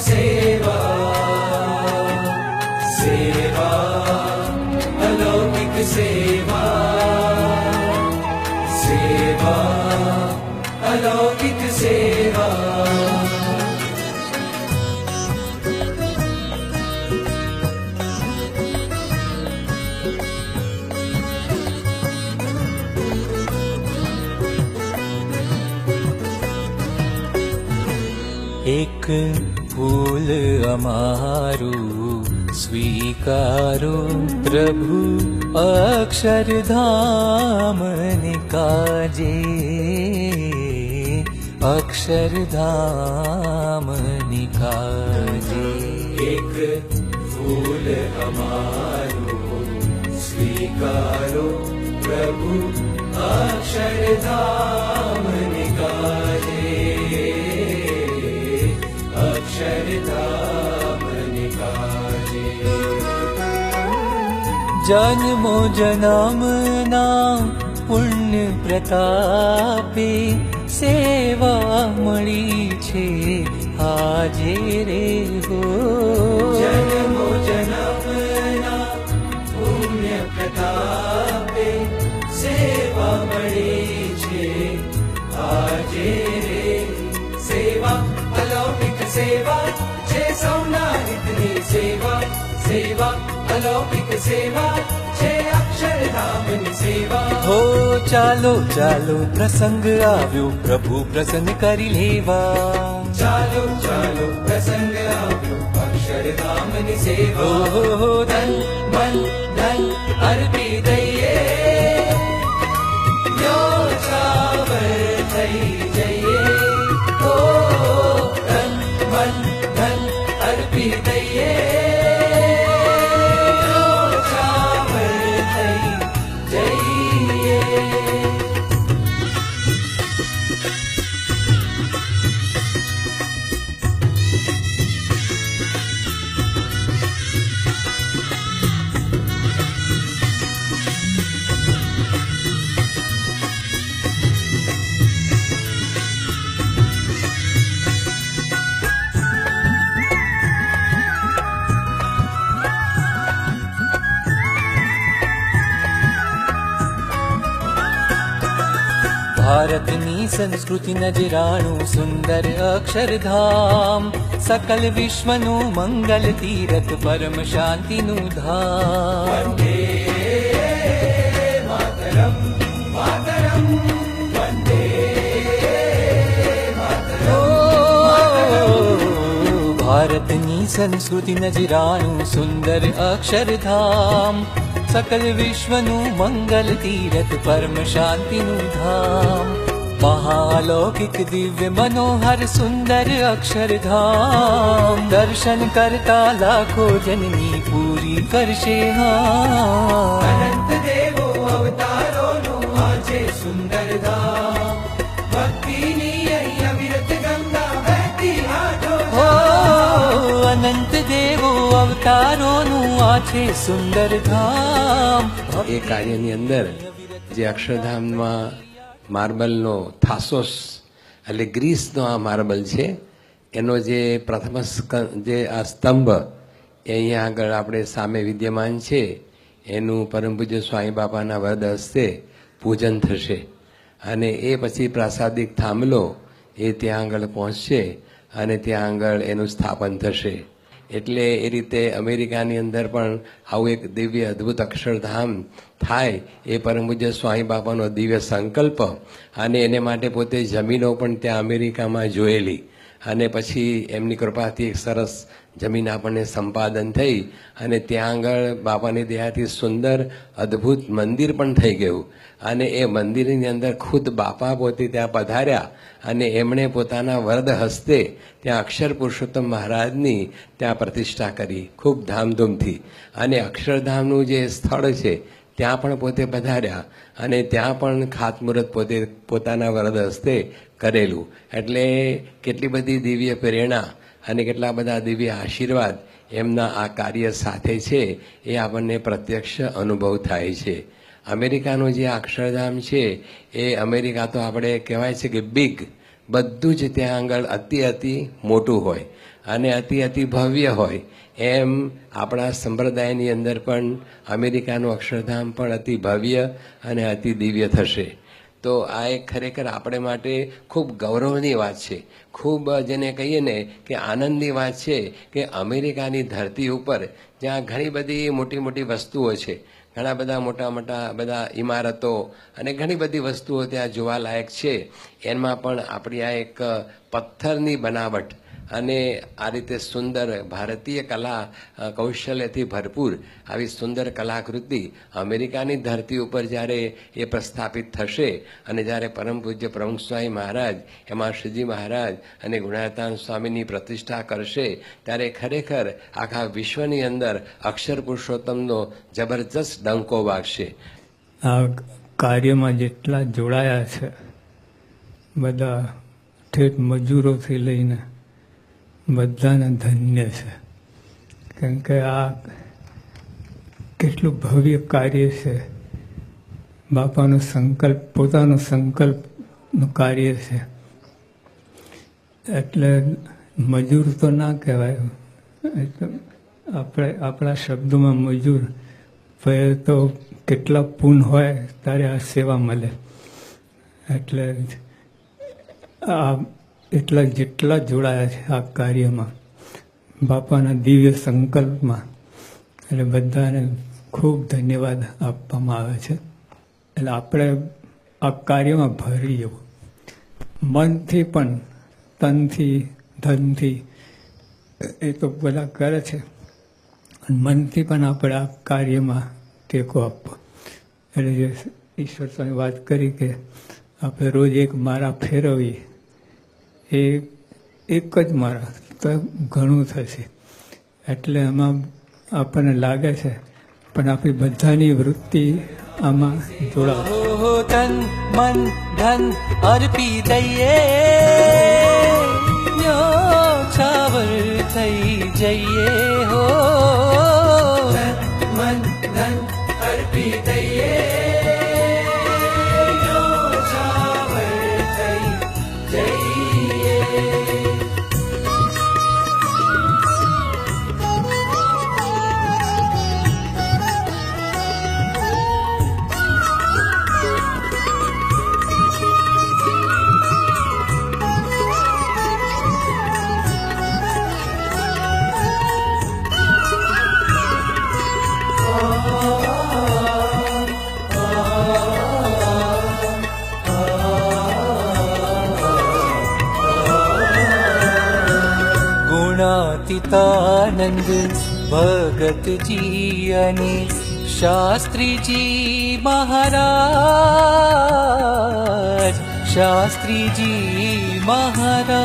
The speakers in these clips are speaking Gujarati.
सेवा सेवा अलौकिक सेवा सेवा अलौकिक सेवा एक फूल अमारू स्वीकारो प्रभु अक्षरधाम निकाजे अक्षरधाम निकाजे एक फूल हमारो स्वीकारो प्रभु अक्षरधाम निकाले अक्षरधाम निकाले जन्मो जन्मना पुण्य प्रतापे सेवा मળી છે આજે રે હો जन्मो जन्मना पुण्य प्रतापे सेवा मળી છે આજે રે सेवा अलौकिक सेवा छे सौना हितनी सेवा सेवा अलौकिक सेवा छे अक्षरधामनी सेवा हो ચાલો ચાલો પ્રસંગ આવ્યો પ્રભુ પ્રસન્ન કરી લેવા चालो चालो प्रसंग આવ્યો अक्षरधामनी सेवा हो तन मन धन अर्पी दઈએ न्योछावर થઈ જઈએ ओ तन मन धन अर्पी दઈએ न्योछावर થઈ જઈએ ભારતની સંસ્કૃતિ નજરાણું સુંદર અક્ષરધામ સકલ વિશ્વનું મંગલ તીરથ પરમ શાંતિનું ધામ वन्दे मातरम् मातरम् वन्दे ભારતની સંસ્કૃતિ નજરાણું સુંદર અક્ષરધામ સકલ વિશ્વનું મંગલ તીરથ પરમ શાંતિનું ધામ મહાલૌકિક દિવ્ય મનોહર સુંદર અક્ષરધામ દર્શન કરતા લાખો જનની પૂરી કરશે હા अनंत देवो अवतारोनो आजे सुंदर धाम भक्तिनी अविरत गंगा बहती हाथों हो અનંત દેવો અવતારોનું આ છે સુંદર ધામ એ કાર્યની અંદર જે અક્ષરધામમાં માર્બલનો થાસોસ એટલે ગ્રીસનો આ માર્બલ છે એનો જે પ્રથમ જે આ સ્તંભ એ અહીંયા આગળ આપણે સામે વિદ્યમાન છે એનું પરમ પૂજ્ય સ્વામી બાપાના વરદ હસ્તે પૂજન થશે અને એ પછી પ્રાસાદિક થાંભલો એ ત્યાં આગળ પહોંચશે અને ત્યાં આગળ એનું સ્થાપન થશે એટલે એ રીતે અમેરિકાની અંદર પણ આવું એક દિવ્ય અદ્ભુત અક્ષરધામ થાય એ પરમ પૂજ્ય સ્વામી બાપાનો દિવ્ય સંકલ્પ અને એને માટે પોતે જમીનો પણ ત્યાં અમેરિકામાં જોયેલી અને પછી એમની કૃપાથી એક સરસ જમીન આપણને સંપાદન થઈ અને ત્યાં આગળ બાપાની દયાથી સુંદર અદ્ભુત મંદિર પણ થઈ ગયું અને એ મંદિરની અંદર ખુદ બાપા પોતે ત્યાં પધાર્યા અને એમણે પોતાના વરદ હસ્તે ત્યાં અક્ષર પુરુષોત્તમ મહારાજની ત્યાં પ્રતિષ્ઠા કરી ખૂબ ધામધૂમથી અને અક્ષરધામનું જે સ્થળ છે ત્યાં પણ પોતે પધાર્યા અને ત્યાં પણ ખાતમુહૂર્ત પોતે પોતાના વરદ હસ્તે કરેલું એટલે કેટલી બધી દિવ્ય પ્રેરણા અને કેટલા બધા દિવ્ય આશીર્વાદ એમના આ કાર્ય સાથે છે એ આપણને પ્રત્યક્ષ અનુભવ થાય છે અમેરિકાનું જે અક્ષરધામ છે એ અમેરિકા તો આપણે કહેવાય છે કે બિગ બધું જ ત્યાં આગળ અતિ મોટું હોય અને અતિ ભવ્ય હોય. એમ આપણા સંપ્રદાયની અંદર પણ અમેરિકાનું અક્ષરધામ પણ અતિ ભવ્ય અને અતિ દિવ્ય થશે. તો આ એક ખરેખર આપણે માટે ખૂબ ગૌરવની વાત છે, ખૂબ જેને કહીએ ને કે આનંદની વાત છે કે અમેરિકાની ધરતી ઉપર જ્યાં ઘણી બધી મોટી મોટી વસ્તુઓ છે, ઘણા બધા મોટા બધા ઇમારતો અને ઘણી બધી વસ્તુઓ ત્યાં જોવાલાયક છે, એમાં પણ આપણી આ એક પથ્થરની બનાવટ અને આ રીતે સુંદર ભારતીય કલા કૌશલ્યથી ભરપૂર આવી સુંદર કલાકૃતિ અમેરિકાની ધરતી ઉપર જ્યારે એ પ્રસ્થાપિત થશે અને જ્યારે પરમ પૂજ્ય પ્રમુખ સ્વામી મહારાજ એમાં શ્રીજી મહારાજ અને ગુણાતાન સ્વામીની પ્રતિષ્ઠા કરશે, ત્યારે ખરેખર આખા વિશ્વની અંદર અક્ષર પુરુષોત્તમનો જબરજસ્ત ડંકો વાગશે. આ કાર્યમાં જેટલા જોડાયા છે બધા ઠેઠ મજૂરોથી લઈને બધાને ધન્ય છે, કારણ કે આ કેટલું ભવ્ય કાર્ય છે. બાપાનો સંકલ્પ, પોતાનો સંકલ્પનું કાર્ય છે, એટલે મજૂર તો ના કહેવાય. આપણા શબ્દોમાં મજૂર તો કેટલા પૂન હોય ત્યારે આ સેવા મળે. એટલે આ જેટલા જોડાયા છે આ કાર્યમાં બાપાના દિવ્ય સંકલ્પમાં, એટલે બધાને ખૂબ ધન્યવાદ આપવામાં આવે છે. એટલે આપણે આ કાર્યમાં ભરી જવું, મનથી પણ, તનથી, ધનથી, એ તો બધા કરે છે, મનથી પણ આપણે આ કાર્યમાં ટેકો આપવો. એટલે જે ઈશ્વર સ્વામી વાત કરી કે આપણે રોજ એક મારા ફેરવીએ, એ એક જ મારા તો ઘણું થશે. એટલે એમાં આપણને લાગે છે, પણ આપણી બધાની વૃત્તિ આમાં જોડાવ. તન મન ધન અર્પી દઈએ, ન્યોછાવર થઈ જઈએ. હો તન મન ધન અર્પી દઈએ, ન્યોછાવર થઈ જઈએ. ગુણાતીતાનંદ ભગતજી અને શાસ્ત્રીજી મહારાજ, શાસ્ત્રીજી મહારાજ,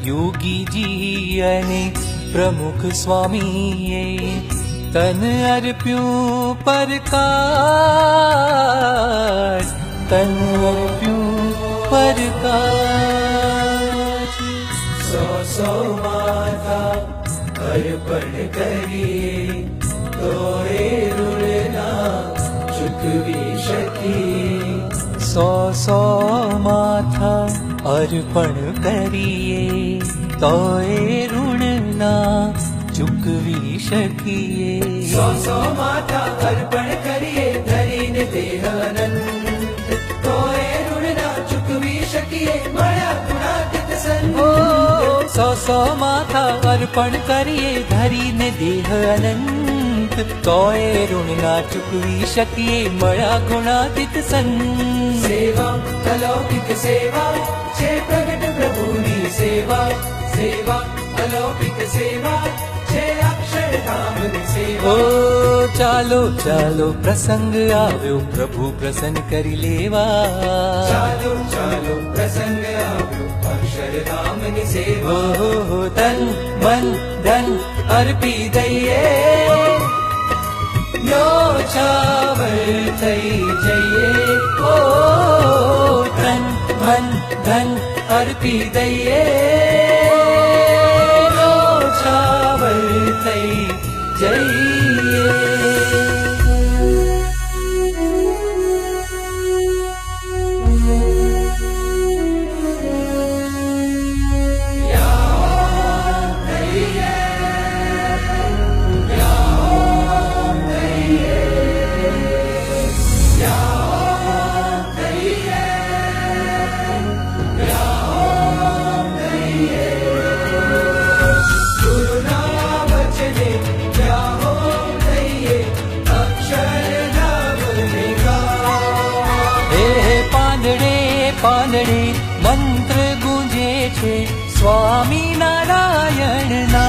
યોગીજી અને પ્રમુખ સ્વામીએ તન અર્પ્યું પરકાશ, તન અર્પ્યું પરકાશ. સો માથા અર્પણ કરીએ, તોય ઋણના ચૂકવી શકીએ. સો માથા અર્પણ કરીએ, તોય ઋણના ચૂકવી શકીએ. સો માથા અર્પણ કરીએ, ધરીને દેહ અનંત, તોય ઋણના ચૂકવી શકીએ. મળ્યા ગુણાતીત સંત. સો માથા અર્પણ કરીએ, ધરીને દેહ અનંત, તોય ઋણના ચૂકવી શકીએ. મળ્યા ગુણાતીત સંત. સેવા અલૌકિક સેવા છે, પ્રગટ પ્રભુની સેવા. સેવા અલૌકિક સેવા છે, અક્ષરધામની સેવા. ઓ ચાલો ચાલો પ્રસંગ આવ્યો, પ્રભુ પ્રસન્ન કરી લેવા. ચાલો ચાલો પ્રસંગ આવ્યો, અક્ષરધામની સેવા. ઓ તન મન ધન અર્પી દઈએ, ન્યોછાવર થઈ જઈએ. ઓ તન મન ધન અર્પી દઈએ, ન્યોછાવર થઈ જઈએ. પાંદડે મંત્ર ગુંજે છે સ્વામી નારાયણના